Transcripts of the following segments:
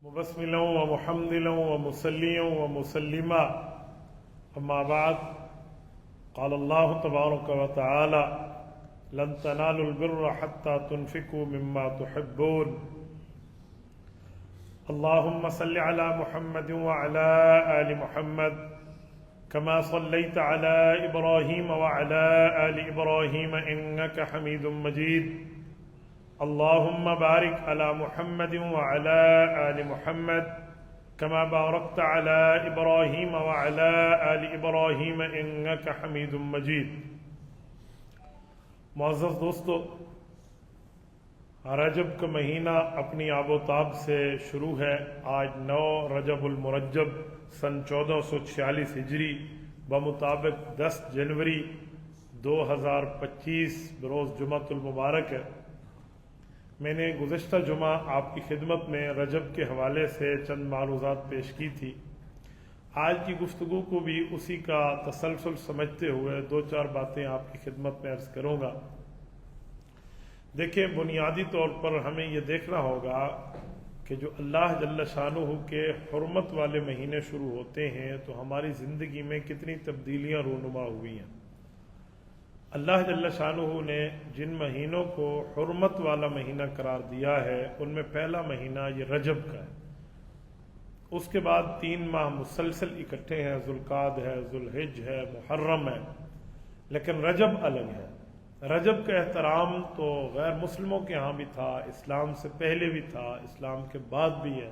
مبسملا ومحمدلا ومصليا ومسلما أما بعد قال الله تبارك وتعالى لن تنالوا البر حتى تنفقوا مما تحبون اللهم صل على محمد وعلى آل محمد كما صليت على إبراهيم وعلى آل إبراهيم إنك حميد مجيد اللهم بارك على محمد وعلى آل محمد كما باركت على إبراهيم وعلى آل إبراهيم إنك حميد مجيد. معزز دوستو، رجب کا مہینہ اپنی آب و تاب سے شروع ہے. آج 9 رجب المرجب سن 1446 ہجری بمطابق 10 جنوری 2025 بروز جمعۃ المبارک ہے. میں نے گزشتہ جمعہ آپ کی خدمت میں رجب کے حوالے سے چند معروضات پیش کی تھی. آج کی گفتگو کو بھی اسی کا تسلسل سمجھتے ہوئے 2-4 باتیں آپ کی خدمت میں عرض کروں گا. دیکھیں، بنیادی طور پر ہمیں یہ دیکھنا ہوگا کہ جو اللہ جل شانہ کے حرمت والے مہینے شروع ہوتے ہیں تو ہماری زندگی میں کتنی تبدیلیاں رونما ہوئی ہیں. اللہ جل شانہ نے جن مہینوں کو حرمت والا مہینہ قرار دیا ہے ان میں پہلا مہینہ یہ رجب کا ہے. اس کے بعد 3 ماہ مسلسل اکٹھے ہیں، ذوالقعدہ ہے، ذوالحج ہے، محرم ہے، لیکن رجب الگ ہے. رجب کا احترام تو غیر مسلموں کے ہاں بھی تھا، اسلام سے پہلے بھی تھا، اسلام کے بعد بھی ہے.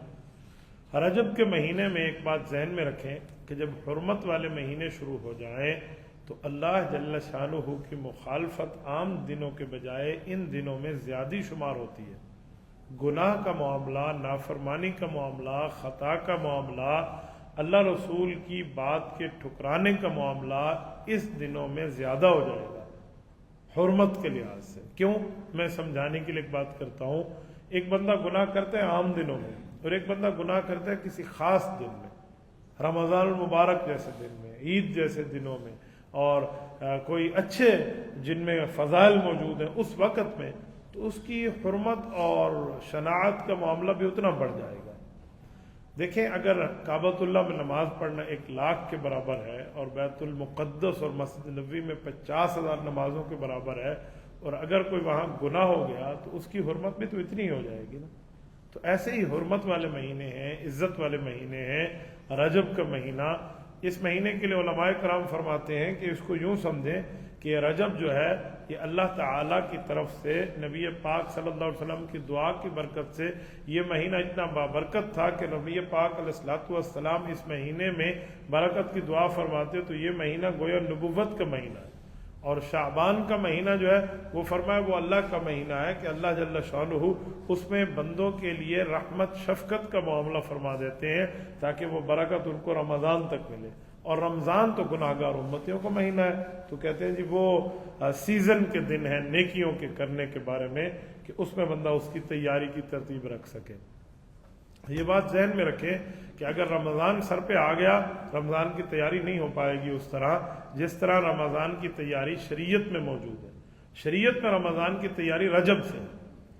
رجب کے مہینے میں ایک بات ذہن میں رکھیں کہ جب حرمت والے مہینے شروع ہو جائیں تو اللہ جل شانہ کی مخالفت عام دنوں کے بجائے ان دنوں میں زیادہ شمار ہوتی ہے. گناہ کا معاملہ، نافرمانی کا معاملہ، خطا کا معاملہ، اللہ رسول کی بات کے ٹھکرانے کا معاملہ اس دنوں میں زیادہ ہو جائے گا حرمت کے لحاظ سے. کیوں؟ میں سمجھانے کے لیے ایک بات کرتا ہوں. ایک بندہ گناہ کرتا ہے عام دنوں میں اور ایک بندہ گناہ کرتا ہے کسی خاص دن میں، رمضان المبارک جیسے دن میں، عید جیسے دنوں میں، اور کوئی اچھے جن میں فضائل موجود ہیں اس وقت میں، تو اس کی حرمت اور شناعت کا معاملہ بھی اتنا بڑھ جائے گا. دیکھیں، اگر کعبۃ اللہ میں نماز پڑھنا 1 لاکھ کے برابر ہے اور بیت المقدس اور مسجد نبوی میں 50,000 نمازوں کے برابر ہے، اور اگر کوئی وہاں گناہ ہو گیا تو اس کی حرمت بھی تو اتنی ہو جائے گی نا. تو ایسے ہی حرمت والے مہینے ہیں، عزت والے مہینے ہیں رجب کا مہینہ. اس مہینے کے لیے علماء کرام فرماتے ہیں کہ اس کو یوں سمجھیں کہ یہ رجب جو ہے یہ اللہ تعالیٰ کی طرف سے نبی پاک صلی اللہ علیہ وسلم کی دعا کی برکت سے یہ مہینہ اتنا بابرکت تھا کہ نبی پاک علیہ الصلوۃ والسلام اس مہینے میں برکت کی دعا فرماتے. تو یہ مہینہ گویا نبوت کا مہینہ ہے. اور شعبان کا مہینہ جو ہے وہ فرمایا وہ اللہ کا مہینہ ہے کہ اللہ جل شانہ اس میں بندوں کے لیے رحمت شفقت کا معاملہ فرما دیتے ہیں تاکہ وہ برکت ان کو رمضان تک ملے. اور رمضان تو گناہگار امتیوں کا مہینہ ہے، تو کہتے ہیں جی وہ سیزن کے دن ہیں نیکیوں کے کرنے کے بارے میں کہ اس میں بندہ اس کی تیاری کی ترتیب رکھ سکے. یہ بات ذہن میں رکھیں کہ اگر رمضان سر پہ آ گیا، رمضان کی تیاری نہیں ہو پائے گی اس طرح جس طرح رمضان کی تیاری شریعت میں موجود ہے. شریعت میں رمضان کی تیاری رجب سے،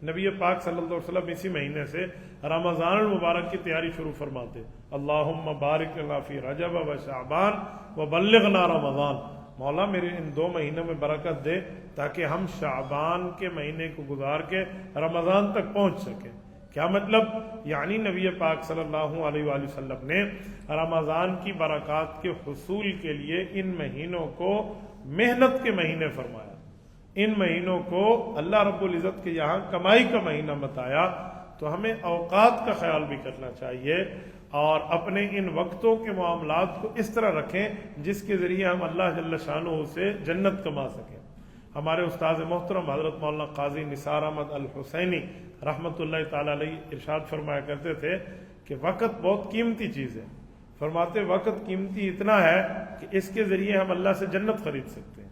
نبی پاک صلی اللہ علیہ وسلم اسی مہینے سے رمضان المبارک کی تیاری شروع فرماتے. اللہم بارک لنا فی رجب و شعبان و بلغنا رمضان. مولا میرے ان 2 مہینوں میں برکت دے تاکہ ہم شعبان کے مہینے کو گزار کے رمضان تک پہنچ سکیں. کیا مطلب؟ یعنی نبی پاک صلی اللہ علیہ وآلہ وسلم نے رمضان کی برکات کے حصول کے لیے ان مہینوں کو محنت کے مہینے فرمایا. ان مہینوں کو اللہ رب العزت کے یہاں کمائی کا مہینہ بتایا. تو ہمیں اوقات کا خیال بھی کرنا چاہیے اور اپنے ان وقتوں کے معاملات کو اس طرح رکھیں جس کے ذریعے ہم اللہ جل شانہ سے جنت کما سکیں. ہمارے استاد محترم حضرت مولانا قاضی نثار احمد الحسینی رحمۃ اللہ تعالی علیہ ارشاد فرمایا کرتے تھے کہ وقت بہت قیمتی چیز ہے. فرماتے وقت قیمتی اتنا ہے کہ اس کے ذریعے ہم اللہ سے جنت خرید سکتے ہیں.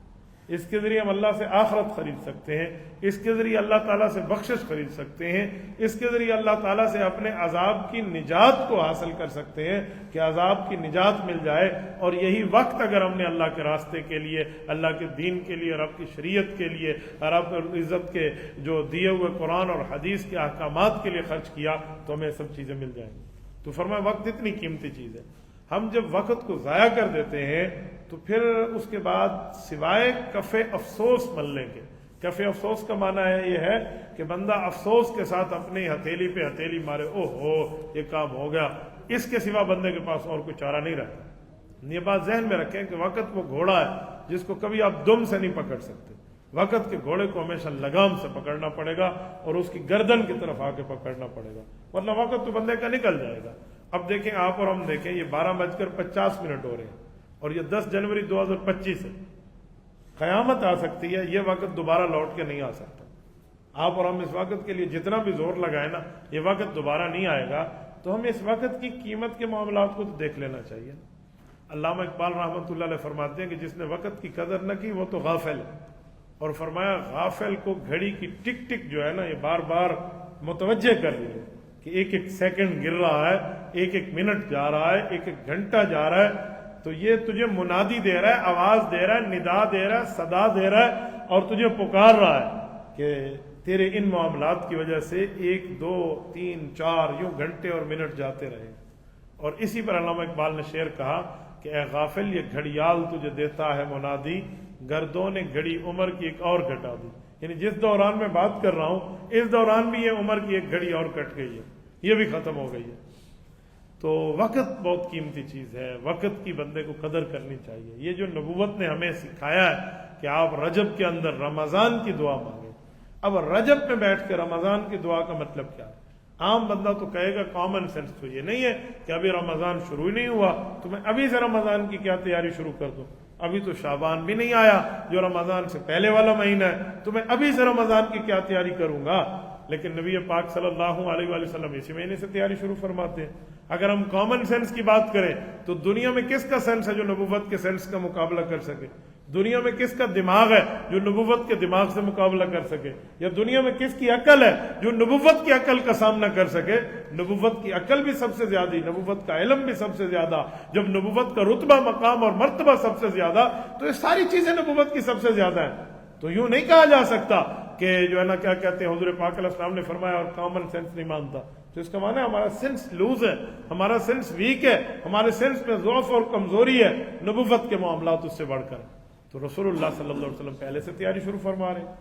اس کے ذریعے ہم اللہ سے آخرت خرید سکتے ہیں، اس کے ذریعے اللہ تعالیٰ سے بخشش خرید سکتے ہیں، اس کے ذریعے اللہ تعالیٰ سے اپنے عذاب کی نجات کو حاصل کر سکتے ہیں کہ عذاب کی نجات مل جائے۔ اور یہی وقت اگر ہم نے اللہ کے راستے کے لیے، اللہ کے دین کے لیے، رب کی شریعت کے لیے، رب العزت کے جو دیے ہوئے قرآن اور حدیث کے احکامات کے لیے خرچ کیا تو ہمیں سب چیزیں مل جائیں گی۔ تو فرمایا وقت اتنی قیمتی چیز ہے، ہم جب وقت کو ضائع کر دیتے ہیں تو پھر اس کے بعد سوائے کف افسوس ملنے کے، کف افسوس کا معنی یہ ہے کہ بندہ افسوس کے ساتھ اپنی ہتھیلی پہ ہتھیلی مارے، او ہو یہ کام ہو گیا، اس کے سوا بندے کے پاس اور کوئی چارہ نہیں رہتا۔ یہ بات ذہن میں رکھیں کہ وقت وہ گھوڑا ہے جس کو کبھی آپ دم سے نہیں پکڑ سکتے، وقت کے گھوڑے کو ہمیشہ لگام سے پکڑنا پڑے گا اور اس کی گردن کی طرف آ کے پکڑنا پڑے گا، ورنہ وقت تو بندے کا نکل جائے گا۔ اب دیکھیں آپ اور ہم دیکھیں، یہ 12:50 ہو رہے ہیں اور یہ 10 جنوری 2025 ہے، قیامت آ سکتی ہے، یہ وقت دوبارہ لوٹ کے نہیں آ سکتا۔ آپ اور ہم اس وقت کے لیے جتنا بھی زور لگائیں نا، یہ وقت دوبارہ نہیں آئے گا، تو ہمیں اس وقت کی قیمت کے معاملات کو تو دیکھ لینا چاہیے۔ علامہ اقبال رحمۃ اللہ علیہ فرماتے ہیں کہ جس نے وقت کی قدر نہ کی وہ تو غافل ہے، اور فرمایا غافل کو گھڑی کی ٹک ٹک جو ہے نا یہ بار بار متوجہ کر رہی ہے کہ ایک ایک سیکنڈ گر رہا ہے، ایک ایک منٹ جا رہا ہے، ایک ایک گھنٹہ جا رہا ہے، تو یہ تجھے منادی دے رہا ہے، آواز دے رہا ہے، ندا دے رہا ہے، صدا دے رہا ہے، اور تجھے پکار رہا ہے کہ تیرے ان معاملات کی وجہ سے 1 2 3 4 یوں گھنٹے اور منٹ جاتے رہے۔ اور اسی پر علامہ اقبال نے شعر کہا کہ اے غافل یہ گھڑیال تجھے دیتا ہے منادی، گردوں نے گھڑی عمر کی ایک اور گھٹا دی۔ یعنی جس دوران میں بات کر رہا ہوں اس دوران بھی یہ عمر کی ایک گھڑی اور کٹ گئی ہے، یہ بھی ختم ہو گئی ہے۔ تو وقت بہت قیمتی چیز ہے، وقت کی بندے کو قدر کرنی چاہیے۔ یہ جو نبوت نے ہمیں سکھایا ہے کہ آپ رجب کے اندر رمضان کی دعا مانگیں، اب رجب میں بیٹھ کے رمضان کی دعا کا مطلب کیا ہے؟ عام بندہ تو کہے گا کامن سینس تو یہ نہیں ہے کہ ابھی رمضان شروع ہی نہیں ہوا تو میں ابھی سے رمضان کی کیا تیاری شروع کر دوں، ابھی تو شعبان بھی نہیں آیا جو رمضان سے پہلے والا مہینہ ہے، تو میں ابھی سے رمضان کی کیا تیاری کروں گا۔ لیکن نبی پاک صلی اللہ علیہ وآلہ وسلم اسی مہینے سے تیاری شروع فرماتے ہیں۔ اگر ہم کامن سینس کی بات کریں تو دنیا میں کس کا سینس ہے جو نبوت کے سینس کا مقابلہ کر سکے؟ دنیا میں کس کا دماغ ہے جو نبوت کے دماغ سے مقابلہ کر سکے؟ یا دنیا میں کس کی عقل ہے جو نبوت کی عقل کا سامنا کر سکے؟ نبوت کی عقل بھی سب سے زیادہ، نبوت کا علم بھی سب سے زیادہ، جب نبوت کا رتبہ، مقام اور مرتبہ سب سے زیادہ، تو یہ ساری چیزیں نبوت کی سب سے زیادہ ہیں۔ تو یوں نہیں کہا جا سکتا کہ جو ہے نا کیا کہتے ہیں حضور پاک علیہ السلام نے فرمایا اور کامن سینس نہیں مانتا، تو اس کا معنی ہے ہمارا سینس لوز ہے، ہمارا سینس ویک ہے، ہمارے سینس میں ضعف اور کمزوری ہے، نبوت کے معاملات اس سے بڑھ کر۔ تو رسول اللہ صلی اللہ علیہ وسلم پہلے سے تیاری شروع فرما رہے ہیں۔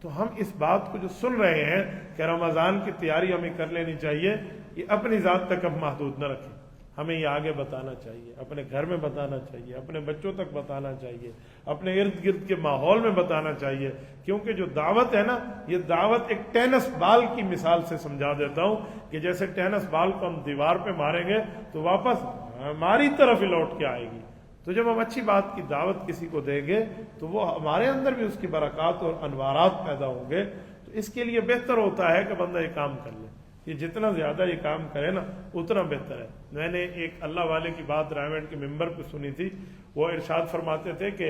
تو ہم اس بات کو جو سن رہے ہیں کہ رمضان کی تیاری ہمیں کر لینی چاہیے، یہ اپنی ذات تک ہم محدود نہ رکھیں، ہمیں یہ آگے بتانا چاہیے، اپنے گھر میں بتانا چاہیے، اپنے بچوں تک بتانا چاہیے، اپنے ارد گرد کے ماحول میں بتانا چاہیے، کیونکہ جو دعوت ہے نا، یہ دعوت ایک ٹینس بال کی مثال سے سمجھا دیتا ہوں کہ جیسے ٹینس بال کو ہم دیوار پہ ماریں گے تو واپس ہماری طرف ہی لوٹ کے آئے گی۔ تو جب ہم اچھی بات کی دعوت کسی کو دیں گے تو وہ ہمارے اندر بھی اس کی برکات اور انوارات پیدا ہوں گے۔ تو اس کے لیے بہتر ہوتا ہے کہ بندہ یہ کام کر لے، یہ جتنا زیادہ یہ کام کرے نا اتنا بہتر ہے۔ میں نے ایک اللہ والے کی بات رائمنڈ کے ممبر پہ سنی تھی، وہ ارشاد فرماتے تھے کہ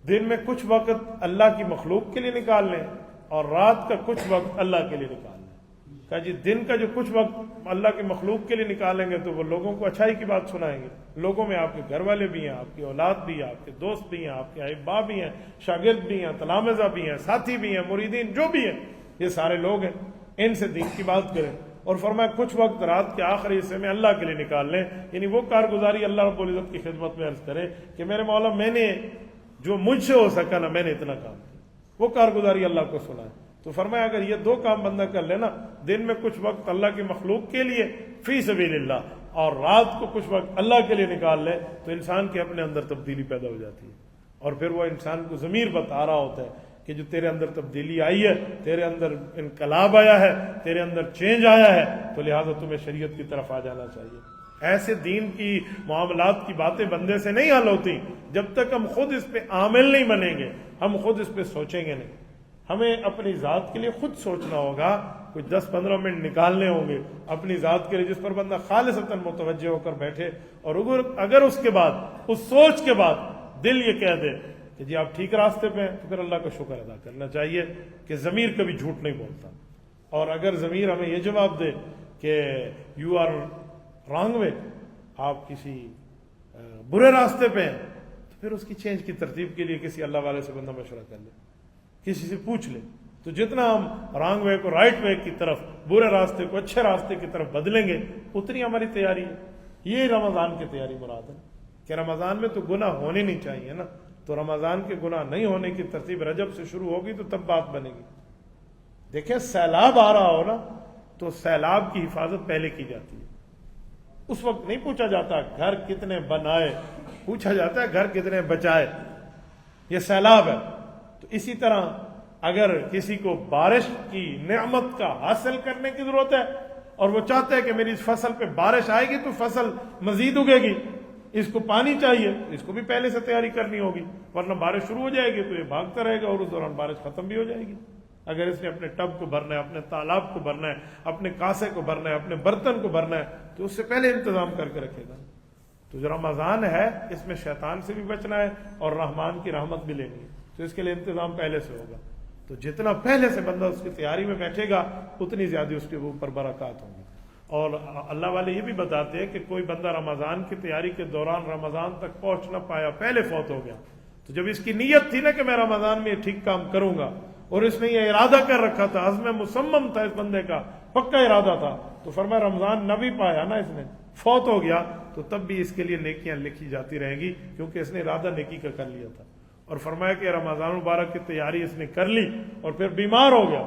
دن میں کچھ وقت اللہ کی مخلوق کے لیے نکال لیں اور رات کا کچھ وقت اللہ کے لیے نکال لیں۔ کہا جی دن کا جو کچھ وقت اللہ کی مخلوق کے لیے نکالیں گے تو وہ لوگوں کو اچھائی کی بات سنائیں گے، لوگوں میں آپ کے گھر والے بھی ہیں، آپ کی اولاد بھی ہے، آپ کے دوست بھی ہیں، آپ کے احباب بھی ہیں، شاگرد بھی ہیں، تلامذہ بھی ہیں، ساتھی بھی ہیں، مریدین جو بھی ہیں، یہ سارے لوگ ہیں، ان سے دین کی بات کریں۔ اور فرمایا کچھ وقت رات کے آخری حصے میں اللہ کے لیے نکال لیں، یعنی وہ کارگزاری اللہ رب العزت کی خدمت میں عرض کرے کہ میرے مولا میں نے جو مجھ سے ہو سکا نا میں نے اتنا کام کیا، وہ کارگزاری اللہ کو سنائے۔ تو فرمایا اگر یہ دو کام بندہ کر لینا، دن میں کچھ وقت اللہ کی مخلوق کے لیے فی سبیل اللہ اور رات کو کچھ وقت اللہ کے لیے نکال لے، تو انسان کے اپنے اندر تبدیلی پیدا ہو جاتی ہے، اور پھر وہ انسان کو ضمیر بتا رہا ہوتا ہے کہ جو تیرے اندر تبدیلی آئی ہے، تیرے اندر انقلاب آیا ہے، تیرے اندر چینج آیا ہے، تو لہٰذا تمہیں شریعت کی طرف آ جانا چاہیے۔ ایسے دین کی معاملات کی باتیں بندے سے نہیں حل ہوتی جب تک ہم خود اس پہ عامل نہیں بنیں گے، ہم خود اس پہ سوچیں گے نہیں۔ ہمیں اپنی ذات کے لیے خود سوچنا ہوگا، کچھ 10-15 منٹ نکالنے ہوں گے اپنی ذات کے لیے، جس پر بندہ خالصتاً متوجہ ہو کر بیٹھے، اور اگر اس کے بعد، اس سوچ کے بعد دل یہ کہہ دے کہ جی آپ ٹھیک راستے پہ ہیں تو پھر اللہ کا شکر ادا کرنا چاہیے کہ ضمیر کبھی جھوٹ نہیں بولتا. اور اگر ضمیر ہمیں یہ جواب دے کہ یو آر رانگ وے، آپ کسی برے راستے پہ ہیں، تو پھر اس کی چینج کی ترتیب کے لیے کسی اللہ والے سے بندہ مشورہ کر لے، کسی سے پوچھ لے. تو جتنا ہم رانگ وے کو رائٹ وے کی طرف، برے راستے کو اچھے راستے کی طرف بدلیں گے، اتنی ہماری تیاری ہے. یہ رمضان کی تیاری مراد ہے کہ رمضان میں تو گناہ ہونے نہیں چاہیے نا، تو رمضان کے گناہ نہیں ہونے کی ترتیب رجب سے شروع ہوگی تو تب بات بنے گی. دیکھیں سیلاب آ رہا ہو نا تو سیلاب کی حفاظت پہلے کی جاتی ہے. اس وقت نہیں پوچھا جاتا گھر کتنے بنائے، پوچھا جاتا ہے گھر کتنے بچائے. یہ سیلاب ہے. تو اسی طرح اگر کسی کو بارش کی نعمت کا حاصل کرنے کی ضرورت ہے اور وہ چاہتا ہے کہ میری اس فصل پہ بارش آئے گی تو فصل مزید اگے گی، اس کو پانی چاہیے، اس کو بھی پہلے سے تیاری کرنی ہوگی، ورنہ بارش شروع ہو جائے گی تو یہ بھاگتا رہے گا اور اس دوران بارش ختم بھی ہو جائے گی. اگر اس نے اپنے ٹب کو بھرنا ہے، اپنے تالاب کو بھرنا ہے، اپنے کاسے کو بھرنا ہے، اپنے برتن کو بھرنا ہے، تو اس سے پہلے انتظام کر کے رکھے گا. تو جو رمضان ہے اس میں شیطان سے بھی بچنا ہے اور رحمان کی رحمت بھی لینی ہے، تو اس کے لیے انتظام پہلے سے ہوگا. تو جتنا پہلے سے بندہ اس کی تیاری میں بیٹھے گا اتنی زیادہ اس کے اوپر برکات ہوں گی. اور اللہ والے یہ بھی بتاتے ہیں کہ کوئی بندہ رمضان کی تیاری کے دوران رمضان تک پہنچ نہ پایا، پہلے فوت ہو گیا، تو جب اس کی نیت تھی نا کہ میں رمضان میں یہ ٹھیک کام کروں گا اور اس نے یہ ارادہ کر رکھا تھا، عزم مصمم تھا اس بندے کا، پکا ارادہ تھا، تو فرمایا رمضان نہ بھی پایا نا اس نے، فوت ہو گیا، تو تب بھی اس کے لیے نیکیاں لکھی جاتی رہیں گی کیونکہ اس نے ارادہ نیکی کا کر لیا تھا. اور فرمایا کہ رمضان مبارک کی تیاری اس نے کر لی اور پھر بیمار ہو گیا،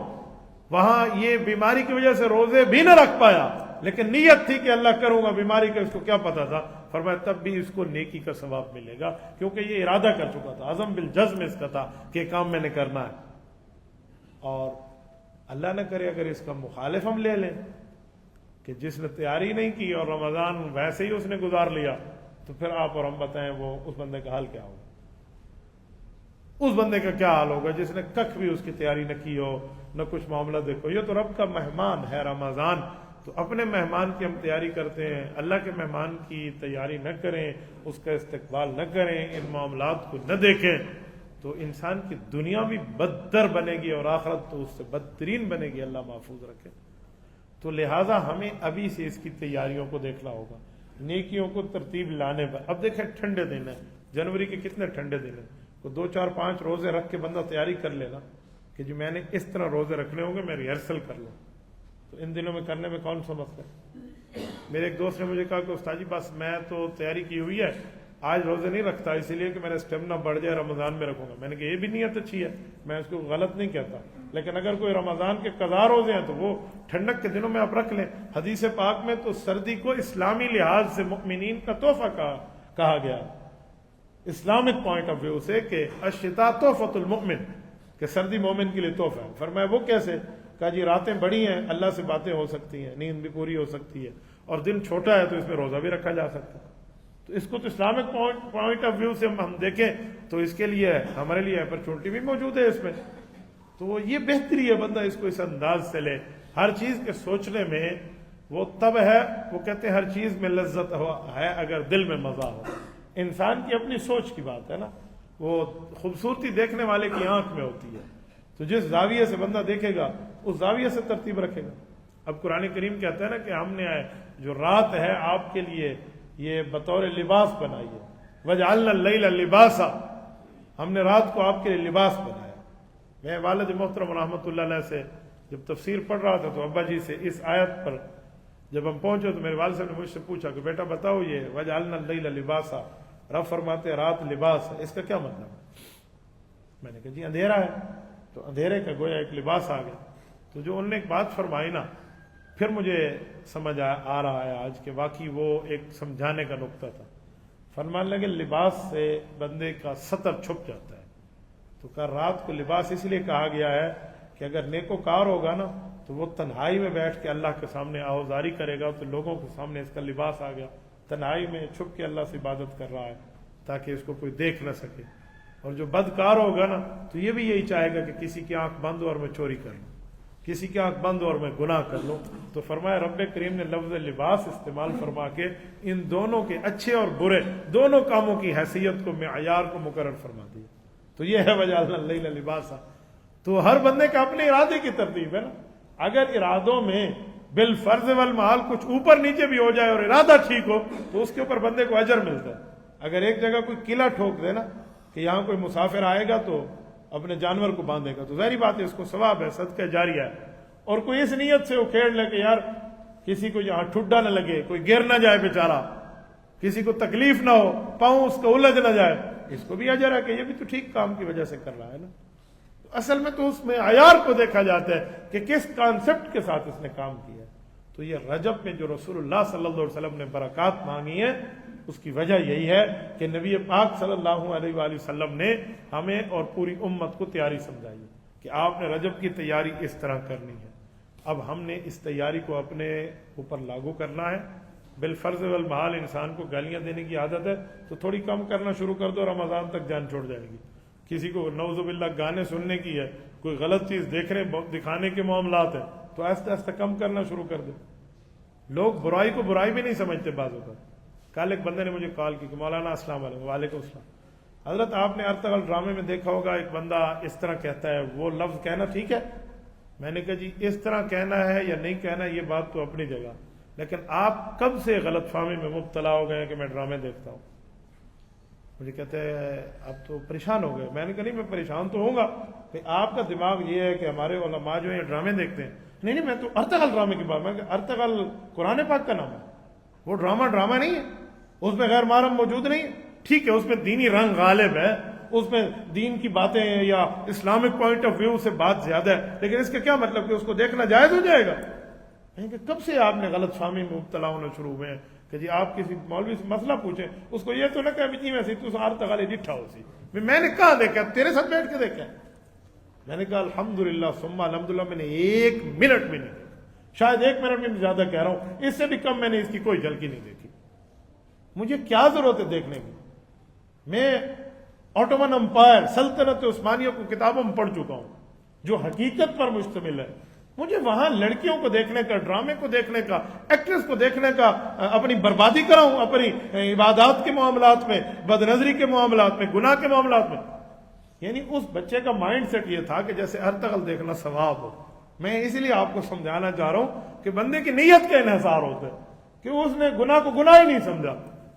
وہاں یہ بیماری کی وجہ سے روزے بھی نہ رکھ پایا، لیکن نیت تھی کہ اللہ کروں گا، بیماری کا اس کو کیا پتا تھا، فرمایا تب بھی اس کو نیکی کا ثواب ملے گا کیونکہ یہ ارادہ کر چکا تھا، عزم بالجزم اس کا تھا کہ یہ کام میں نے کرنا ہے. اور اللہ نہ کرے اگر اس کا مخالف ہم لے لیں کہ جس نے تیاری نہیں کی اور رمضان ویسے ہی اس نے گزار لیا، تو پھر آپ اور ہم بتائیں وہ اس بندے کا حال کیا ہوگا. اس بندے کا کیا حال ہوگا جس نے کخ بھی اس کی تیاری نہ کی ہو، نہ کچھ معاملہ دیکھو. یہ تو رب کا مہمان ہے رمضان، تو اپنے مہمان کی ہم تیاری کرتے ہیں، اللہ کے مہمان کی تیاری نہ کریں، اس کا استقبال نہ کریں، ان معاملات کو نہ دیکھیں، تو انسان کی دنیا بھی بدتر بنے گی اور آخرت تو اس سے بدترین بنے گی، اللہ محفوظ رکھے. تو لہٰذا ہمیں ابھی سے اس کی تیاریوں کو دیکھنا ہوگا، نیکیوں کو ترتیب لانے پر. اب دیکھیں ٹھنڈے دن ہیں، جنوری کے کتنے ٹھنڈے دن ہیں، تو 2 4 5 روزے رکھ کے بندہ تیاری کر لینا کہ جی میں نے اس طرح روزے رکھنے ہوں گے، میں ریہرسل کر لوں. تو ان دنوں میں کرنے میں کون سا مسئلہ ہے. میرے ایک دوست نے مجھے کہا کہ استاد جی بس میں تو تیاری کی ہوئی ہے، آج روزے نہیں رکھتا اسی لیے کہ میرا اسٹیمنا بڑھ جائے، رمضان میں رکھوں گا. میں نے کہا یہ بھی نیت اچھی ہے، میں اس کو غلط نہیں کہتا، لیکن اگر کوئی رمضان کے قضا روزے ہیں تو وہ ٹھنڈک کے دنوں میں آپ رکھ لیں. حدیث پاک میں تو سردی کو اسلامی لحاظ سے مؤمنین کا تحفہ کہا گیا، اسلامک پوائنٹ آف ویو سے، کہ الشتاء تحفۃ المؤمن، کہ سردی مومن کے لیے تحفہ ہے. فرمایا وہ کیسے؟ کہا جی راتیں بڑی ہیں، اللہ سے باتیں ہو سکتی ہیں، نیند بھی پوری ہو سکتی ہے، اور دن چھوٹا ہے تو اس میں روزہ بھی رکھا جا سکتا ہے. تو اس کو تو اسلامک پوائنٹ آف ویو سے ہم دیکھیں تو اس کے لیے ہمارے لیے اپرچونٹی بھی موجود ہے اس میں. تو یہ بہتری ہے بندہ اس کو اس انداز سے لے. ہر چیز کے سوچنے میں وہ تب ہے، وہ کہتے ہیں ہر چیز میں لذت ہے اگر دل میں مزہ ہو. انسان کی اپنی سوچ کی بات ہے نا، وہ خوبصورتی دیکھنے والے کی آنکھ میں ہوتی ہے، تو جس زاویے سے بندہ دیکھے گا اس زاویے سے ترتیب رکھے گا. اب قرآن کریم کہتا ہے نا کہ ہم نے جو رات ہے آپ کے لیے یہ بطور لباس بنائی ہے، وَجَعَلْنَا اللَّيْلَ لِبَاسًا، ہم نے رات کو آپ کے لیے لباس بنایا. میں والد محترم رحمۃ اللہ علیہ سے جب تفسیر پڑھ رہا تھا تو ابا جی سے اس آیت پر جب ہم پہنچے تو میرے والد صاحب نے مجھ سے پوچھا کہ بیٹا بتاؤ یہ وَجَعَلْنَا اللَّيْلَ لِبَاسًا، رب فرماتے ہیں رات لباس ہے، اس کا کیا مطلب ہے؟ میں نے کہا جی اندھیرا ہے، تو اندھیرے کا گویا ایک لباس آ گیا. تو جو انہوں نے ایک بات فرمائی نا، پھر مجھے سمجھ آ رہا ہے آج کہ واقعی وہ ایک سمجھانے کا نقطہ تھا. فرمان لگے لباس سے بندے کا ستر چھپ جاتا ہے، تو کہا رات کو لباس اس لیے کہا گیا ہے کہ اگر نیکوکار ہوگا نا تو وہ تنہائی میں بیٹھ کے اللہ کے سامنے آہوزاری کرے گا تو لوگوں کے سامنے اس کا لباس آ گیا، تنہائی میں چھپ کے اللہ سے عبادت کر رہا ہے تاکہ اس کو کوئی دیکھ نہ سکے. اور جو بدکار ہوگا نا تو یہ بھی یہی چاہے گا کہ کسی کی آنکھ بند ہو اور میں چوری کر لوں، کسی کی آنکھ بند ہو اور میں گناہ کر لوں. تو فرمایا رب کریم نے لفظ لباس استعمال فرما کے ان دونوں کے اچھے اور برے دونوں کاموں کی حیثیت کو معیار کو مقرر فرما دیا تو یہ ہے وجعلنا اللیل لباسا. تو ہر بندے کا اپنے ارادے کی ترتیب ہے نا. اگر ارادوں میں بالفرض والمحال کچھ اوپر نیچے بھی ہو جائے اور ارادہ ٹھیک ہو تو اس کے اوپر بندے کو اجر ملتا ہے. اگر ایک جگہ کوئی قلعہ ٹھوک دے نا کہ یہاں کوئی مسافر آئے گا تو اپنے جانور کو باندھے گا تو ظاہری بات ہے اس کو ثواب ہے، صدقہ جاریہ ہے. اور کوئی اس نیت سے اکھیڑ لے کہ یار کسی کو یہاں ٹھڈا نہ لگے، کوئی گر نہ جائے بیچارہ، کسی کو تکلیف نہ ہو، پاؤں اس کو الجھ نہ جائے، اس کو بھی اجر ہے کہ یہ بھی تو ٹھیک کام کی وجہ سے کر رہا ہے نا. اصل میں تو اس میں عیار کو دیکھا جاتا ہے کہ کس کانسیپٹ کے ساتھ اس نے کام کیا ہے. تو یہ رجب میں جو رسول اللہ صلی اللہ علیہ وسلم نے برکات مانگی ہیں اس کی وجہ یہی ہے کہ نبی پاک صلی اللہ علیہ وآلہ وسلم نے ہمیں اور پوری امت کو تیاری سمجھائی کہ آپ نے رجب کی تیاری اس طرح کرنی ہے. اب ہم نے اس تیاری کو اپنے اوپر لاگو کرنا ہے. بالفرض والمحال انسان کو گالیاں دینے کی عادت ہے تو تھوڑی کم کرنا شروع کر دو، رمضان تک جان چھوڑ جائے گی. کسی کو نعوذ باللہ گانے سننے کی ہے، کوئی غلط چیز دکھانے کے معاملات ہیں تو آہستہ آہستہ کم کرنا شروع کر دے. لوگ برائی کو برائی بھی نہیں سمجھتے بعض اوقات. کل ایک بندے نے مجھے کال کی کہ مولانا السلام علیکم. وعلیکم السلام. حضرت آپ نے ارطغرل ڈرامے میں دیکھا ہوگا ایک بندہ اس طرح کہتا ہے، وہ لفظ کہنا ٹھیک ہے؟ میں نے کہا جی اس طرح کہنا ہے یا نہیں کہنا یہ بات تو اپنی جگہ، لیکن آپ کب سے غلط فہمی میں مبتلا ہو گئے ہیں کہ میں ڈرامے دیکھتا ہوں؟ مجھے کہتے ہیں اب تو پریشان ہو گئے. میں نے کہا نہیں میں پریشان تو ہوں گا کہ آپ کا دماغ یہ ہے کہ ہمارے علماء جو ہیں ڈرامے دیکھتے ہیں. نہیں میں تو ارطغرل ڈرامے کی بات، میں کہ ارطغرل قرآن پاک کا نام ہے، وہ ڈرامہ نہیں ہے، اس میں غیر محرم موجود نہیں ہے. ٹھیک ہے اس میں دینی رنگ غالب ہے، اس میں دین کی باتیں یا اسلامک پوائنٹ آف ویو سے بات زیادہ ہے، لیکن اس کا کیا مطلب کہ اس کو دیکھنا جائز ہو جائے گا؟ کہ کب سے آپ نے غلط فہمی میں مبتلا ہونا شروع ہوئے ہیں کہ جی آپ کسی مولوی سے مسئلہ پوچھیں اس کو یہ تو نہ کہ جی ویسے تو ارطغرل ڈٹھا ہو سی. میں نے کہاں دیکھا؟ تیرے ساتھ بیٹھ کے دیکھا. میں نے کہا الحمدللہ ثم الحمدللہ میں نے 1 منٹ بھی نہیں دیکھا. شاید 1 منٹ میں زیادہ کہہ رہا ہوں، اس سے بھی کم میں نے اس کی کوئی جھلکی نہیں دیکھی. مجھے کیا ضرورت ہے دیکھنے کی؟ میں آٹومن امپائر سلطنت عثمانیہ کو کتابوں میں پڑھ چکا ہوں جو حقیقت پر مشتمل ہے. مجھے وہاں لڑکیوں کو دیکھنے کا، ڈرامے کو دیکھنے کا، ایکٹرز کو دیکھنے کا اپنی بربادی کراؤں اپنی عبادات کے معاملات میں، بد نظری کے معاملات میں، گناہ کے معاملات میں. یعنی اس بچے کا مائنڈ سیٹ یہ تھا کہ جیسے ارطغرل دیکھنا ثواب ہو. میں اسی لیے آپ کو سمجھانا چاہ رہا ہوں کہ بندے کی نیت کا انحصار ہوتا ہے کہ اس نے گناہ کو گناہ ہی نہیں سمجھا.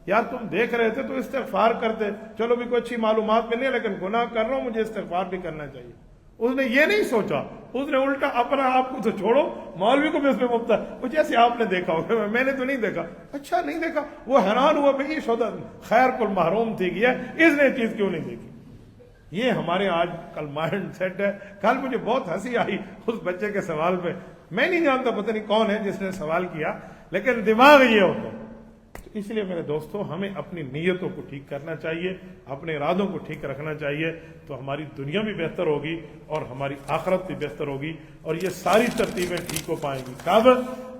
یار تم دیکھ رہے تھے تو استغفار کرتے، چلو بھی کوئی اچھی معلومات ملی ہے لیکن گناہ کر رہا ہوں مجھے استغفار بھی کرنا چاہیے. اس نے یہ نہیں سوچا، اس نے الٹا اپنا آپ کو تو چھوڑو مولوی کو بھی اس میں مبتلا. وہ جیسے آپ نے دیکھا ہوگا، میں نے تو نہیں دیکھا. اچھا نہیں دیکھا؟ وہ حیران ہوا بھائی شودا خیر کل محروم تھی گیا، اس نے چیز کیوں نہیں دیکھی. یہ ہمارے آج کل مائنڈ سیٹ ہے. کل مجھے بہت ہنسی آئی اس بچے کے سوال پہ. میں نہیں جانتا پتہ نہیں کون ہے جس نے سوال کیا، لیکن دماغ یہ ہوتا ہے. اس لیے میرے دوستوں ہمیں اپنی نیتوں کو ٹھیک کرنا چاہیے، اپنے ارادوں کو ٹھیک رکھنا چاہیے، تو ہماری دنیا بھی بہتر ہوگی اور ہماری آخرت بھی بہتر ہوگی اور یہ ساری ترتیبیں ٹھیک ہو پائیں گی. کب؟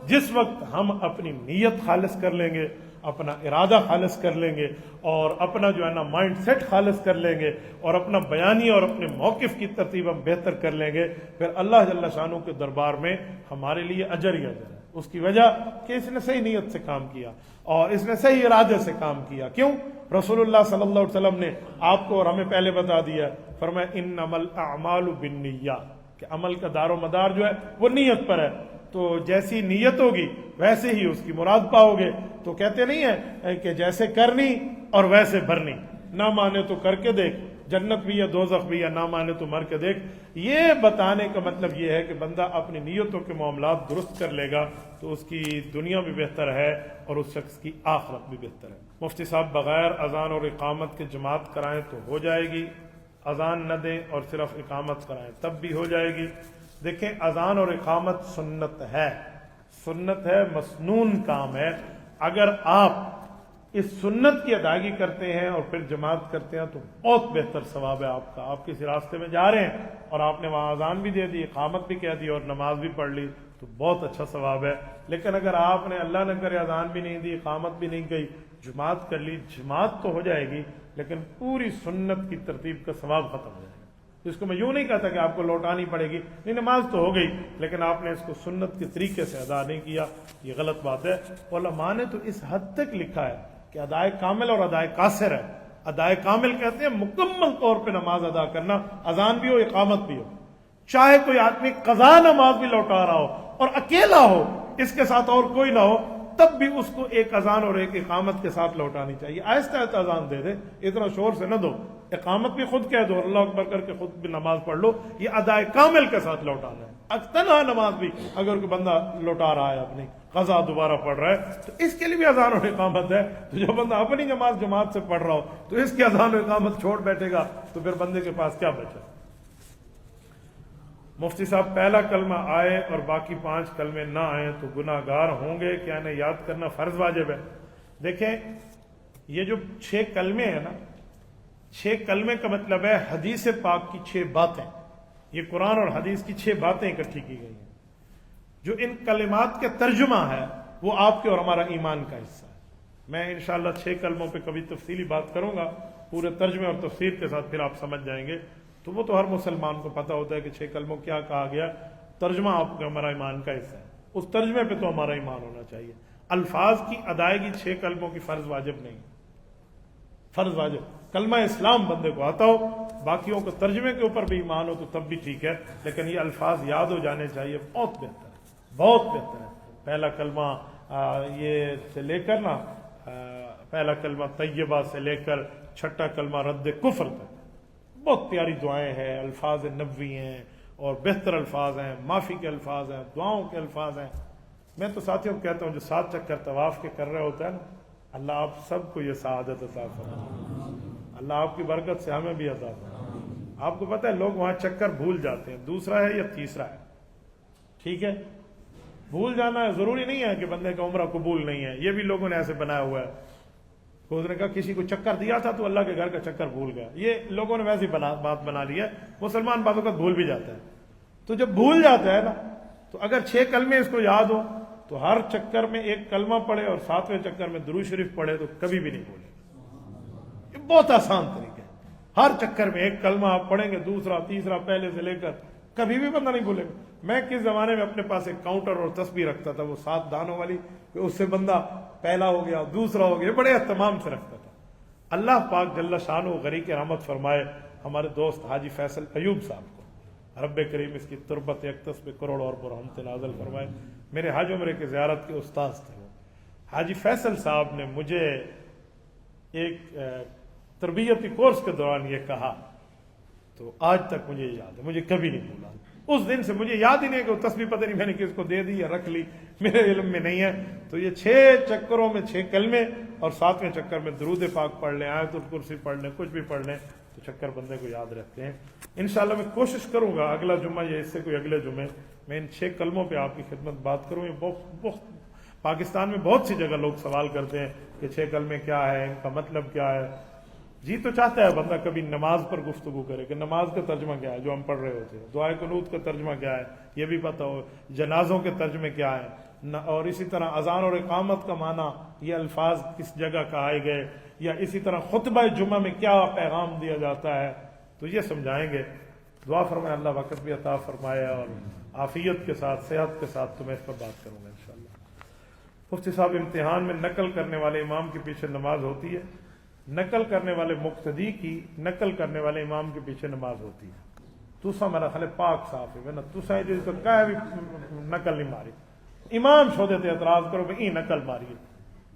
جس وقت ہم اپنی نیت خالص کر لیں گے، اپنا ارادہ خالص کر لیں گے اور اپنا جو ہے نا مائنڈ سیٹ خالص کر لیں گے اور اپنا بیانی اور اپنے موقف کی ترتیب ہم بہتر کر لیں گے، پھر اللہ جل شانہ کے دربار میں ہمارے لیے اجر ہی اجر ہے. اس کی وجہ کہ اس نے صحیح نیت سے کام کیا اور اس نے صحیح ارادے سے کام کیا. کیوں؟ رسول اللہ صلی اللہ علیہ وسلم نے آپ کو اور ہمیں پہلے بتا دیا، فرمایا انما الاعمال بالنیات، کہ عمل کا دار و مدار جو ہے وہ نیت پر ہے. تو جیسی نیت ہوگی ویسے ہی اس کی مراد پاؤ گے. تو کہتے نہیں ہے کہ جیسے کرنی اور ویسے بھرنی، نہ مانے تو کر کے دیکھ، جنت بھی یا دوزخ بھی، یا نہ مانے تو مر کے دیکھ. یہ بتانے کا مطلب یہ ہے کہ بندہ اپنی نیتوں کے معاملات درست کر لے گا تو اس کی دنیا بھی بہتر ہے اور اس شخص کی آخرت بھی بہتر ہے. مفتی صاحب بغیر اذان اور اقامت کے جماعت کرائیں تو ہو جائے گی، اذان نہ دیں اور صرف اقامت کرائیں تب بھی ہو جائے گی؟ دیکھیں اذان اور اقامت سنت ہے، سنت ہے، مسنون کام ہے. اگر آپ اس سنت کی ادائیگی کرتے ہیں اور پھر جماعت کرتے ہیں تو بہت بہتر ثواب ہے آپ کا. آپ کسی راستے میں جا رہے ہیں اور آپ نے وہاں اذان بھی دے دی، اقامت بھی کہہ دی اور نماز بھی پڑھ لی تو بہت اچھا ثواب ہے. لیکن اگر آپ نے اللہ نہ کرے اذان بھی نہیں دی، اقامت بھی نہیں گئی، جماعت کر لی، جماعت تو ہو جائے گی لیکن پوری سنت کی ترتیب کا ثواب ختم ہو جائے گا. اس کو میں یوں نہیں کہتا کہ آپ کو لوٹانی پڑے گی، نہیں نماز تو ہو گئی لیکن آپ نے اس کو سنت کے طریقے سے ادا نہیں کیا، یہ غلط بات ہے. علماء نے تو اس حد تک لکھا ہے کہ ادائے کامل اور ادائے قاصر ہے. ادائے کامل کہتے ہیں مکمل طور پہ نماز ادا کرنا، اذان بھی ہو اقامت بھی ہو، چاہے کوئی آدمی قضا نماز بھی لوٹا رہا ہو اور اکیلا ہو، اس کے ساتھ اور کوئی نہ ہو، تب بھی اس کو ایک اذان اور ایک اقامت کے ساتھ لوٹانی چاہیے۔ آہستہ آہستہ اذان دے دے، اتنا شور سے نہ دو، اقامت بھی خود کہہ دو، اللہ اکبر کر کے خود بھی نماز پڑھ لو، یہ ادائے کامل کے ساتھ لوٹانا ہے۔ تنہا نماز بھی اگر کوئی بندہ لوٹا رہا ہے اپنی قضا دوبارہ پڑھ رہا ہے تو اس کے لیے بھی اذان اور اقامت ہے۔ تو جو بندہ اپنی نماز جماعت سے پڑھ رہا ہو تو اس کی اذان اور اقامت چھوڑ بیٹھے گا تو پھر بندے کے پاس کیا بچا؟ مفتی صاحب پہلا کلمہ آئے اور باقی 5 کلمے نہ آئیں تو گناہ گار ہوں گے، کیا انہیں یاد کرنا فرض واجب ہے؟ دیکھیں یہ جو 6 کلمے ہیں نا، 6 کلمے کا مطلب ہے حدیث پاک کی 6 باتیں، یہ قرآن اور حدیث کی 6 باتیں اکٹھی کی گئی ہیں۔ جو ان کلمات کے ترجمہ ہے وہ آپ کے اور ہمارا ایمان کا حصہ ہے۔ میں انشاءاللہ 6 کلموں پہ کبھی تفصیلی بات کروں گا پورے ترجمے اور تفسیر کے ساتھ، پھر آپ سمجھ جائیں گے۔ تو وہ تو ہر مسلمان کو پتہ ہوتا ہے کہ 6 کلموں کیا کہا گیا، ترجمہ آپ کا ہمارا ایمان کا حصہ ہے، اس ترجمے پہ تو ہمارا ایمان ہونا چاہیے۔ الفاظ کی ادائیگی 6 کلموں کی فرض واجب نہیں، فرض واجب کلمہ اسلام بندے کو آتا ہو، باقیوں کو ترجمے کے اوپر بھی ایمان ہو تو تب بھی ٹھیک ہے، لیکن یہ الفاظ یاد ہو جانے چاہیے، بہت بہتر ہے، بہت بہتر ہے۔ پہلا کلمہ یہ سے لے کر نا، پہلا کلمہ طیبہ سے لے کر 6 کلمہ رد کفر تک بہت پیاری دعائیں ہیں، الفاظ نبوی ہیں اور بہتر الفاظ ہیں، معافی کے الفاظ ہیں، دعاؤں کے الفاظ ہیں۔ میں تو ساتھیوں کو کہتا ہوں جو 7 چکر طواف کے کر رہے ہوتا ہے نا، اللہ آپ سب کو یہ سعادت عطا فرمائے، اللہ آپ کی برکت سے ہمیں بھی عطا فرمائے۔ آپ کو پتہ ہے لوگ وہاں چکر بھول جاتے ہیں، دوسرا ہے یا تیسرا ہے، ٹھیک ہے، بھول جانا ہے، ضروری نہیں ہے کہ بندے کا عمرہ قبول نہیں ہے، یہ بھی لوگوں نے ایسے بنایا ہوا ہے۔ اس نے کہا کسی کو چکر دیا تھا تو اللہ کے گھر کا چکر بھول گیا، یہ لوگوں نے ویسی بات بنا لی ہے، مسلمان بعض اوقات بھول بھی جاتا ہے۔ تو جب بھول جاتا ہے نا، تو اگر 6 کلمے اس کو یاد ہو تو ہر چکر میں 1 کلمہ پڑھے اور 7ویں چکر میں درود شریف پڑھے تو کبھی بھی نہیں بھولے۔ یہ بہت آسان طریقہ ہے، ہر چکر میں 1 کلمہ آپ پڑھیں گے، دوسرا تیسرا پہلے سے لے کر، کبھی بھی بندہ نہیں بھولے گا۔ میں کس زمانے میں اپنے پاس ایک کاؤنٹر اور تسبیح رکھتا تھا، وہ 7 دانوں والی، کہ اس سے بندہ پہلا ہو گیا دوسرا ہو گیا، بڑے اہتمام سے رکھتا تھا۔ اللہ پاک جل شانہ غریق رحمت فرمائے ہمارے دوست حاجی فیصل ایوب صاحب کو، رب کریم اس کی تربت اقتص پہ کروڑ اور برحمت نازل فرمائے، میرے حج عمرے کے زیارت کے استاذ تھے وہ۔ حاجی فیصل صاحب نے مجھے ایک تربیتی کورس کے دوران یہ کہا، تو آج تک مجھے یاد ہے، مجھے کبھی نہیں بھولا۔ اس دن سے مجھے یاد ہی نہیں کہ وہ تسبیح پتہ نہیں میں نے کس کو دے دی یا رکھ لی، میرے علم میں نہیں ہے۔ تو یہ 6 چکروں میں 6 کلمے اور 7ویں چکر میں درود پاک پڑھ لیں، آیت الکرسی پڑھ لیں، کچھ بھی پڑھ لیں تو چکر بندے کو یاد رہتے ہیں۔ انشاءاللہ میں کوشش کروں گا اگلا جمعہ یا اس سے کوئی اگلے جمعے میں ان 6 کلموں پہ آپ کی خدمت بات کروں۔ یہ بہت پاکستان میں بہت سی جگہ لوگ سوال کرتے ہیں کہ 6 کلمے کیا ہے، ان کا مطلب کیا ہے۔ جی تو چاہتا ہے بندہ کبھی نماز پر گفتگو کرے کہ نماز کا ترجمہ کیا ہے جو ہم پڑھ رہے ہوتے ہیں، دعائے قنوت کا ترجمہ کیا ہے یہ بھی پتہ ہو، جنازوں کے ترجمے کیا ہے، اور اسی طرح اذان اور اقامت کا معنی، یہ الفاظ کس جگہ کہائے گئے، یا اسی طرح خطبہ جمعہ میں کیا پیغام دیا جاتا ہے، تو یہ سمجھائیں گے۔ دعا فرمائے اللہ وقت بھی عطا فرمائے اور عافیت کے ساتھ صحت کے ساتھ تو میں اس پر بات کروں گا انشاءاللہ۔ مفتی صاحب امتحان میں نقل کرنے والے امام کے پیچھے نماز ہوتی ہے؟ نقل کرنے والے مقتدی کی نقل کرنے والے امام کے پیچھے نماز ہوتی ہے۔ تسا میرا خیال پاک صاف ہے نا، تسا جو تو کہے بھی نقل نہیں ماری، امام شو دیتے اعتراض کرو بھائی نقل ماری ہے،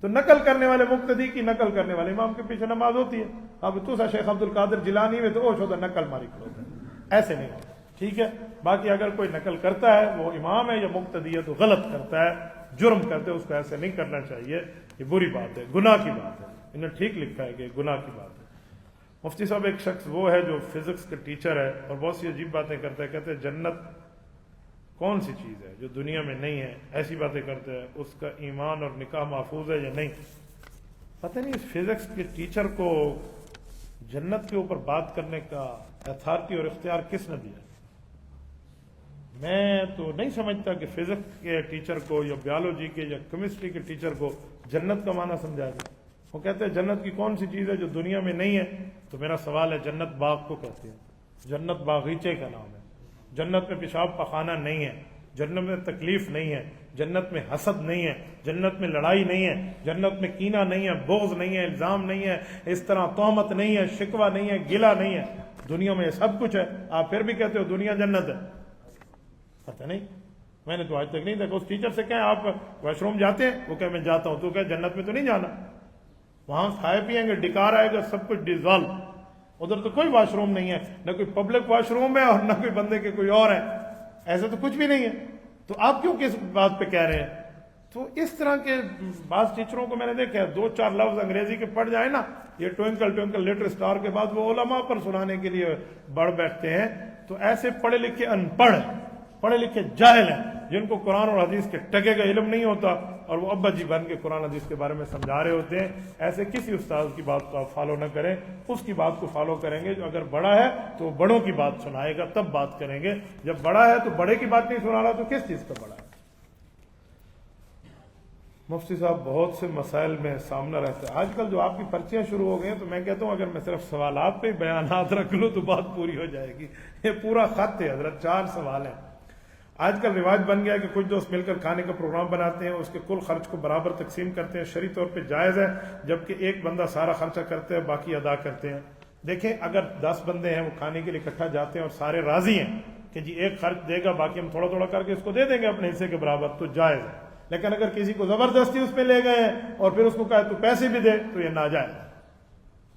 تو نقل کرنے والے مقتدی کی نقل کرنے والے امام کے پیچھے نماز ہوتی ہے۔ اب تسا شیخ عبد القادر جیلانی میں تو وہ شو نقل ماری کرو، ایسے نہیں ہوتا، ٹھیک ہے۔ باقی اگر کوئی نقل کرتا ہے وہ امام ہے یا مقتدی ہے تو غلط کرتا ہے، جرم کرتے، اس کو ایسے نہیں کرنا چاہیے، یہ بری بات ہے، گناہ کی بات ہے۔ انہیں ٹھیک لکھا ہے کہ گناہ کی بات ہے۔ مفتی صاحب ایک شخص وہ ہے جو فزکس کے ٹیچر ہے اور بہت سی عجیب باتیں کرتا ہے، کہتے ہیں جنت کون سی چیز ہے جو دنیا میں نہیں ہے، ایسی باتیں کرتے ہیں، اس کا ایمان اور نکاح محفوظ ہے یا نہیں۔ پتہ نہیں اس فزکس کے ٹیچر کو جنت کے اوپر بات کرنے کا اتھارٹی اور اختیار کس نے دیا؟ میں تو نہیں سمجھتا کہ فزکس کے ٹیچر کو یا بیالوجی کے یا کیمسٹری کے ٹیچر کو جنت کا معنی سمجھا جائے۔ وہ کہتے ہیں جنت کی کون سی چیز ہے جو دنیا میں نہیں ہے، تو میرا سوال ہے جنت باغ کو کہتے ہیں، جنت باغیچے کا نام ہے، جنت میں پیشاب پخانہ نہیں ہے، جنت میں تکلیف نہیں ہے، جنت میں حسد نہیں ہے، جنت میں لڑائی نہیں ہے، جنت میں کینہ نہیں ہے، بغض نہیں ہے، الزام نہیں ہے، اس طرح تہمت نہیں ہے، شکوہ نہیں ہے، گلہ نہیں ہے۔ دنیا میں یہ سب کچھ ہے، آپ پھر بھی کہتے ہو دنیا جنت ہے۔ پتہ نہیں، میں نے تو آج تک نہیں دیکھا۔ اس ٹیچر سے کہیں آپ واش روم جاتے ہیں؟ وہ کہ میں جاتا ہوں۔ تو کہ جنت میں تو نہیں جانا، وہاں کھائے پیئیں گے، ڈکار آئے گا، سب کچھ ڈیزالو۔ ادھر تو کوئی واش روم نہیں ہے، نہ کوئی پبلک واش روم ہے اور نہ کوئی بندے کے کوئی اور ہے، ایسا تو کچھ بھی نہیں ہے۔ تو آپ کیوں کس بات پہ کہہ رہے ہیں؟ تو اس طرح کے بعض ٹیچروں کو میں نے دیکھا ہے، 2-4 لفظ انگریزی کے پڑھ جائیں نا، یہ ٹوئنکل ٹوئنکل لٹل اسٹار کے بعد وہ علماء پر سنانے کے لیے بڑھ بیٹھتے ہیں۔ تو ایسے پڑھے لکھے ان پڑھ، پڑھے لکھے جاہل ہیں، جن کو قرآن اور حدیث کے ٹگے کا علم نہیں ہوتا، اور وہ ابا جی بن کے قرآن حدیث کے بارے میں سمجھا رہے ہوتے ہیں۔ ایسے کسی استاد کی بات کو آپ فالو نہ کریں، اس کی بات کو فالو کریں گے جو اگر بڑا ہے تو وہ بڑوں کی بات سنائے گا، تب بات کریں گے۔ جب بڑا ہے تو بڑے کی بات نہیں سنا رہا تو کس چیز کا بڑا ہے؟ مفتی صاحب بہت سے مسائل میں سامنا رہتا ہے۔ آج کل جو آپ کی پرچیاں شروع ہو گئی ہیں، تو میں کہتا ہوں اگر میں صرف سوالات پہ بیانات رکھ لوں تو بات پوری ہو جائے گی۔ یہ پورا خط ہے حضرت، 4 سوال ہیں۔ آج کل رواج بن گیا ہے کہ کچھ دوست مل کر کھانے کا پروگرام بناتے ہیں، اس کے کل خرچ کو برابر تقسیم کرتے ہیں، شرعی طور پہ جائز ہے، جبکہ ایک بندہ سارا خرچہ کرتے ہیں، باقی ادا کرتے ہیں۔ دیکھیں، اگر 10 بندے ہیں وہ کھانے کے لیے اکٹھا جاتے ہیں اور سارے راضی ہیں کہ جی ایک خرچ دے گا، باقی ہم تھوڑا تھوڑا کر کے اس کو دے دیں گے اپنے حصے کے برابر، تو جائز ہے۔ لیکن اگر کسی کو زبردستی اس پہ لے گئے ہیں اور پھر اس کو کہا تو پیسے بھی دے، تو یہ ناجائز ہے۔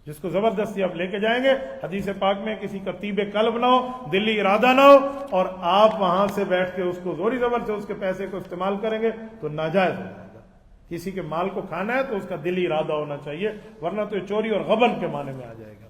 جس کو زبردستی آپ لے کے جائیں گے، حدیث پاک میں کسی کا طیب قلب نہ ہو، دلی ارادہ نہ ہو، اور آپ وہاں سے بیٹھ کے اس کو زوری زبر سے اس کے پیسے کو استعمال کریں گے تو ناجائز ہو جائے گا۔ کسی کے مال کو کھانا ہے تو اس کا دلی ارادہ ہونا چاہیے، ورنہ تو یہ چوری اور غبن کے معنی میں آ جائے گا۔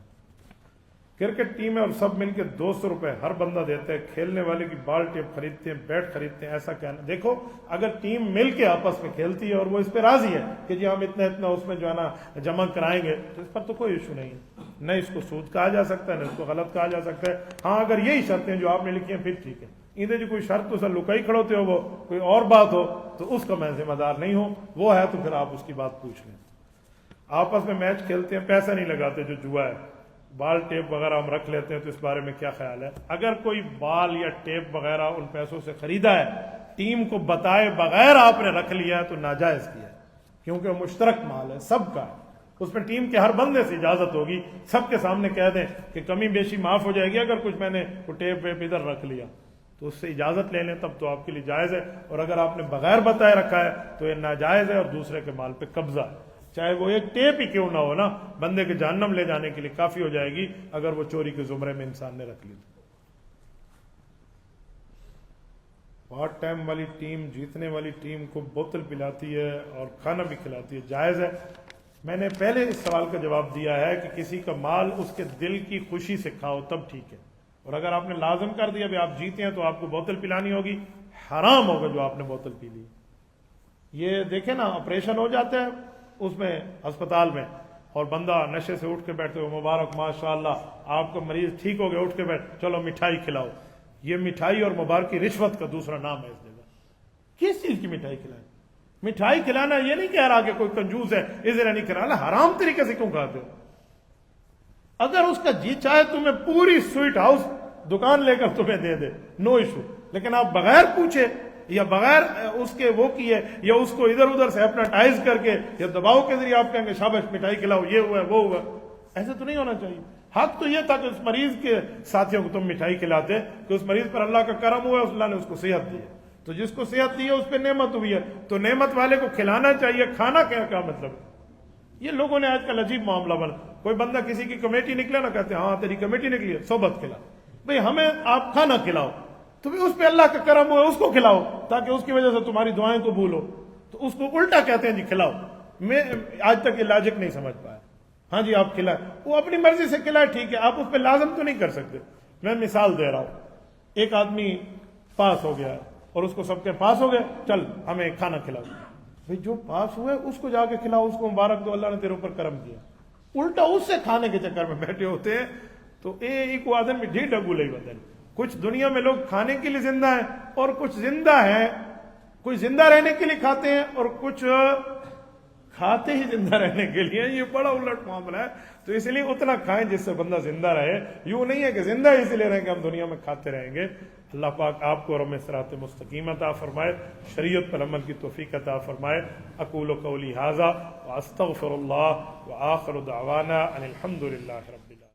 کرکٹ ٹیم ہے اور سب مل کے 200 روپے ہر بندہ دیتا ہے، کھیلنے والے کی بال ٹیپ خریدتے ہیں، بیٹ خریدتے ہیں، ایسا کہنا۔ دیکھو، اگر ٹیم مل کے آپس میں کھیلتی ہے اور وہ اس پہ راضی ہے کہ جی ہم اتنا اتنا اس میں جو ہے نا جمع کرائیں گے، تو اس پر تو کوئی ایشو نہیں ہے، نہ اس کو سود کہا جا سکتا ہے، نہ اس کو غلط کہا جا سکتا ہے۔ ہاں، اگر یہی شرطیں جو آپ نے لکھی ہیں پھر ٹھیک ہے، ادھر جو کوئی شرط تو سر لکائی کھڑوتے ہو، وہ کوئی اور بات ہو تو اس کا میں ذمہ دار نہیں ہوں، وہ ہے تو پھر آپ اس کی بات پوچھ لیں۔ آپس میں میچ کھیلتے ہیں، پیسہ نہیں لگاتے، جو جوا ہے، بال ٹیپ وغیرہ ہم رکھ لیتے ہیں، تو اس بارے میں کیا خیال ہے؟ اگر کوئی بال یا ٹیپ وغیرہ ان پیسوں سے خریدا ہے، ٹیم کو بتائے بغیر آپ نے رکھ لیا ہے، تو ناجائز کیا ہے، کیونکہ وہ مشترک مال ہے، سب کا ہے۔ اس میں ٹیم کے ہر بندے سے اجازت ہوگی، سب کے سامنے کہہ دیں کہ کمی بیشی معاف ہو جائے گی اگر کچھ میں نے وہ ٹیپ ویپ ادھر رکھ لیا، تو اس سے اجازت لے لیں، تب تو آپ کے لیے جائز ہے۔ اور اگر آپ نے بغیر بتائے رکھا ہے تو یہ ناجائز ہے اور دوسرے کے مال پہ قبضہ ہے، چاہے وہ ایک ٹیپ ہی کیوں نہ ہو نا، بندے کے جہنم لے جانے کے لیے کافی ہو جائے گی اگر وہ چوری کے زمرے میں انسان نے رکھ لی۔ پارٹ ٹائم والی ٹیم جیتنے والی ٹیم کو بوتل پلاتی ہے اور کھانا بھی کھلاتی ہے، جائز ہے؟ میں نے پہلے اس سوال کا جواب دیا ہے کہ کسی کا مال اس کے دل کی خوشی سے کھاؤ تب ٹھیک ہے، اور اگر آپ نے لازم کر دیا بھی آپ جیتے ہیں تو آپ کو بوتل پلانی ہوگی، حرام ہوگا جو آپ نے بوتل پی لی۔ یہ دیکھیں نا، آپریشن ہو جاتا ہے اس میں ہسپتال میں، اور بندہ نشے سے اٹھ کے بیٹھتے ہو، مبارک ماشاءاللہ آپ کا مریض ٹھیک ہو گیا، اٹھ کے بیٹھ، چلو مٹھائی کھلاؤ۔ یہ مٹھائی اور مبارکی رشوت کا دوسرا نام ہے اس جگہ۔ کس چیز کی مٹھائی کھلائیں؟ مٹھائی کھلانا یہ نہیں کہہ رہا کہ کوئی کنجوس ہے اس طرح نہیں کھلانا، حرام طریقے سے کیوں کھاتے ہو؟ اگر اس کا جی چاہے تمہیں پوری سویٹ ہاؤس دکان لے کر تمہیں دے دے، نو ایشو، لیکن آپ بغیر پوچھے یا بغیر اس کے وہ کیے یا اس کو ادھر ادھر سے اپناٹائز کر کے یا دباؤ کے ذریعے آپ کہیں گے شاباش مٹھائی کھلاؤ، یہ ہوا ہے وہ ہوا، ایسے تو نہیں ہونا چاہیے۔ حق تو یہ تھا کہ اس مریض کے ساتھیوں کو تم مٹھائی کھلاتے کہ اس مریض پر اللہ کا کرم ہوا ہے، اللہ نے اس کو صحت دی ہے، تو جس کو صحت دی ہے اس پہ نعمت ہوئی ہے، تو نعمت والے کو کھلانا چاہیے۔ کھانا کیا مطلب ہے؟ یہ لوگوں نے آج کل عجیب معاملہ بنا، کوئی بندہ کسی کی کمیٹی نکلے نا، کہتے ہیں ہاں تیری کمیٹی نکلی ہے، صحبت کھلا، بھئی ہمیں آپ کھانا کھلاؤ، تو بھی اس پہ اللہ کا کرم ہوا اس کو کھلاؤ تاکہ اس کی وجہ سے تمہاری دعائیں قبول ہو، تو اس کو الٹا کہتے ہیں جی کھلاؤ۔ میں آج تک یہ لاجک نہیں سمجھ پایا۔ ہاں جی آپ کھلائیں، وہ اپنی مرضی سے کھلائے، ٹھیک ہے، آپ اس پہ لازم تو نہیں کر سکتے۔ میں مثال دے رہا ہوں، ایک آدمی پاس ہو گیا اور اس کو سب کے پاس ہو گئے، چل ہمیں کھانا کھلاؤ، بھئی جو پاس ہوئے اس کو جا کے کھلاؤ، اس کو مبارک دو، اللہ نے تیرے اوپر کرم کیا۔ الٹا اس سے کھانے کے چکر میں بیٹھے ہوتے ہیں، تو ایک آدمی میں ڈھی ڈگو لئی بدل۔ کچھ دنیا میں لوگ کھانے کے لیے زندہ ہیں اور کچھ زندہ ہیں، کچھ زندہ رہنے کے لیے کھاتے ہیں اور کچھ کھاتے ہی زندہ رہنے کے لیے۔ یہ بڑا الٹ معاملہ ہے، تو اس لیے اتنا کھائیں جس سے بندہ زندہ رہے۔ یوں نہیں ہے کہ زندہ اسی لیے رہیں کہ ہم دنیا میں کھاتے رہیں گے۔ اللہ پاک آپ کو رم صراط مستقیم عطا فرمائے، شریعت پر عمل کی توفیق عطا فرمائے۔ اقول قولی ھذا واستغفر اللہ وآخر دعوانا ان الحمد للہ رب